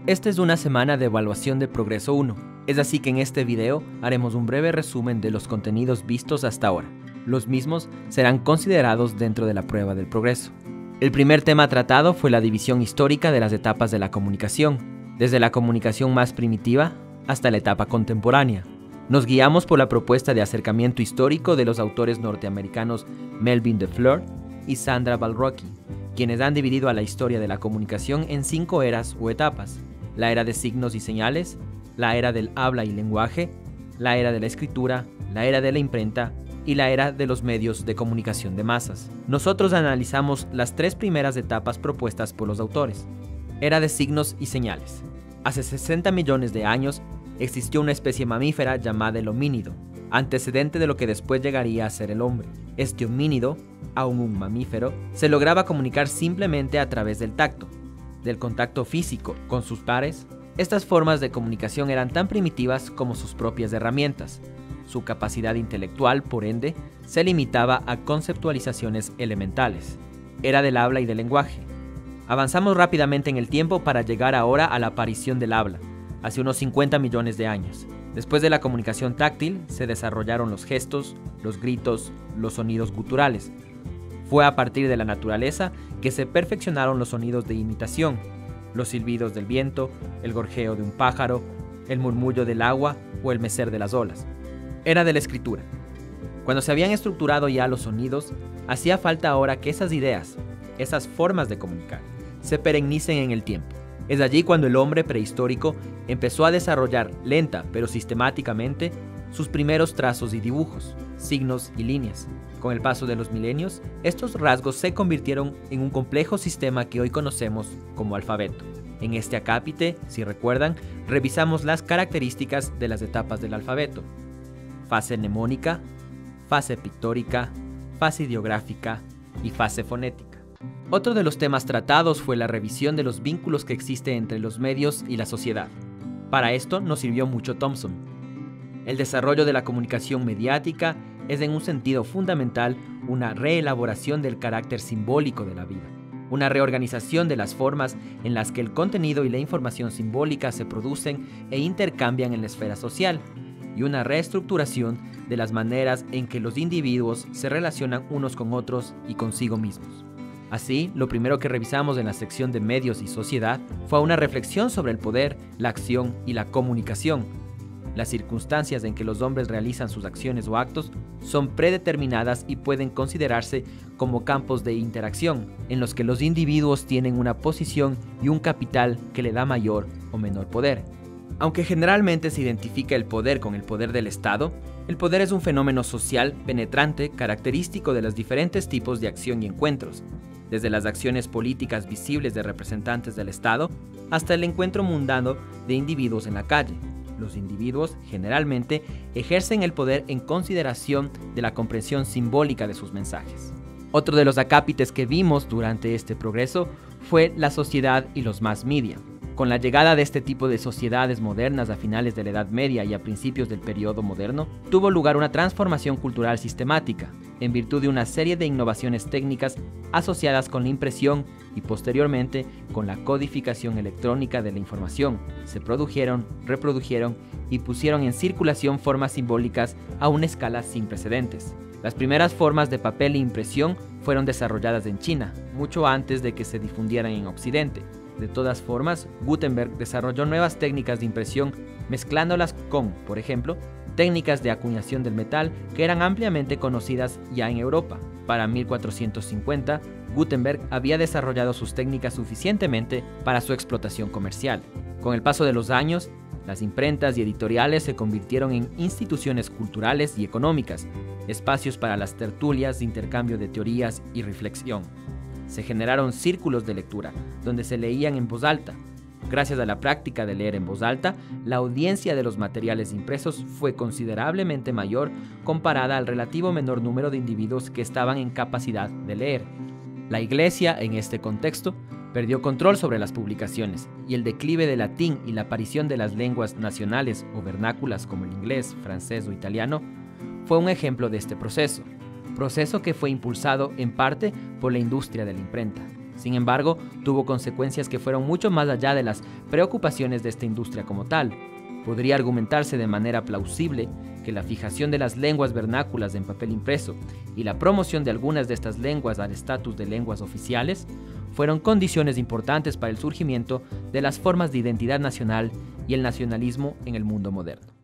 Esta es una semana de evaluación de Progreso 1, es así que en este video haremos un breve resumen de los contenidos vistos hasta ahora. Los mismos serán considerados dentro de la prueba del progreso. El primer tema tratado fue la división histórica de las etapas de la comunicación, desde la comunicación más primitiva hasta la etapa contemporánea. Nos guiamos por la propuesta de acercamiento histórico de los autores norteamericanos Melvin DeFleur y Sandra Balrocchi, quienes han dividido a la historia de la comunicación en 5 eras o etapas: la era de signos y señales, la era del habla y lenguaje, la era de la escritura, la era de la imprenta y la era de los medios de comunicación de masas. Nosotros analizamos las 3 primeras etapas propuestas por los autores. Era de signos y señales. Hace 60 millones de años existió una especie mamífera llamada el homínido, antecedente de lo que después llegaría a ser el hombre. Este homínido, aún un mamífero, se lograba comunicar simplemente a través del tacto, del contacto físico con sus pares. Estas formas de comunicación eran tan primitivas como sus propias herramientas. Su capacidad intelectual, por ende, se limitaba a conceptualizaciones elementales. Era del habla y del lenguaje. Avanzamos rápidamente en el tiempo para llegar ahora a la aparición del habla, hace unos 50 millones de años. Después de la comunicación táctil, se desarrollaron los gestos, los gritos, los sonidos guturales. Fue a partir de la naturaleza que se perfeccionaron los sonidos de imitación, los silbidos del viento, el gorjeo de un pájaro, el murmullo del agua o el mecer de las olas. Era de la escritura. Cuando se habían estructurado ya los sonidos, hacía falta ahora que esas ideas, esas formas de comunicar, se perennicen en el tiempo. Es allí cuando el hombre prehistórico empezó a desarrollar lenta pero sistemáticamente sus primeros trazos y dibujos, signos y líneas. Con el paso de los milenios, estos rasgos se convirtieron en un complejo sistema que hoy conocemos como alfabeto. En este acápite, si recuerdan, revisamos las características de las etapas del alfabeto: fase mnemónica, fase pictórica, fase ideográfica y fase fonética. Otro de los temas tratados fue la revisión de los vínculos que existen entre los medios y la sociedad. Para esto nos sirvió mucho Thompson. El desarrollo de la comunicación mediática es en un sentido fundamental una reelaboración del carácter simbólico de la vida, una reorganización de las formas en las que el contenido y la información simbólica se producen e intercambian en la esfera social, y una reestructuración de las maneras en que los individuos se relacionan unos con otros y consigo mismos. Así, lo primero que revisamos en la sección de medios y sociedad fue una reflexión sobre el poder, la acción y la comunicación. Las circunstancias en que los hombres realizan sus acciones o actos son predeterminadas y pueden considerarse como campos de interacción, en los que los individuos tienen una posición y un capital que le da mayor o menor poder. Aunque generalmente se identifica el poder con el poder del Estado, el poder es un fenómeno social penetrante característico de los diferentes tipos de acción y encuentros, desde las acciones políticas visibles de representantes del Estado hasta el encuentro mundano de individuos en la calle. Los individuos generalmente ejercen el poder en consideración de la comprensión simbólica de sus mensajes. Otro de los acápites que vimos durante este progreso fue la sociedad y los mass media. Con la llegada de este tipo de sociedades modernas a finales de la Edad Media y a principios del periodo moderno, tuvo lugar una transformación cultural sistemática, en virtud de una serie de innovaciones técnicas asociadas con la impresión y posteriormente con la codificación electrónica de la información. Se produjeron, reprodujeron y pusieron en circulación formas simbólicas a una escala sin precedentes. Las primeras formas de papel e impresión fueron desarrolladas en China, mucho antes de que se difundieran en Occidente. De todas formas, Gutenberg desarrolló nuevas técnicas de impresión mezclándolas con, por ejemplo, técnicas de acuñación del metal que eran ampliamente conocidas ya en Europa. Para 1450, Gutenberg había desarrollado sus técnicas suficientemente para su explotación comercial. Con el paso de los años, las imprentas y editoriales se convirtieron en instituciones culturales y económicas, espacios para las tertulias de intercambio de teorías y reflexión. Se generaron círculos de lectura, donde se leían en voz alta. Gracias a la práctica de leer en voz alta, la audiencia de los materiales impresos fue considerablemente mayor comparada al relativo menor número de individuos que estaban en capacidad de leer. La Iglesia, en este contexto, perdió control sobre las publicaciones, y el declive del latín y la aparición de las lenguas nacionales o vernáculas como el inglés, francés o italiano fue un ejemplo de este proceso que fue impulsado en parte por la industria de la imprenta. Sin embargo, tuvo consecuencias que fueron mucho más allá de las preocupaciones de esta industria como tal. Podría argumentarse de manera plausible que la fijación de las lenguas vernáculas en papel impreso y la promoción de algunas de estas lenguas al estatus de lenguas oficiales fueron condiciones importantes para el surgimiento de las formas de identidad nacional y el nacionalismo en el mundo moderno.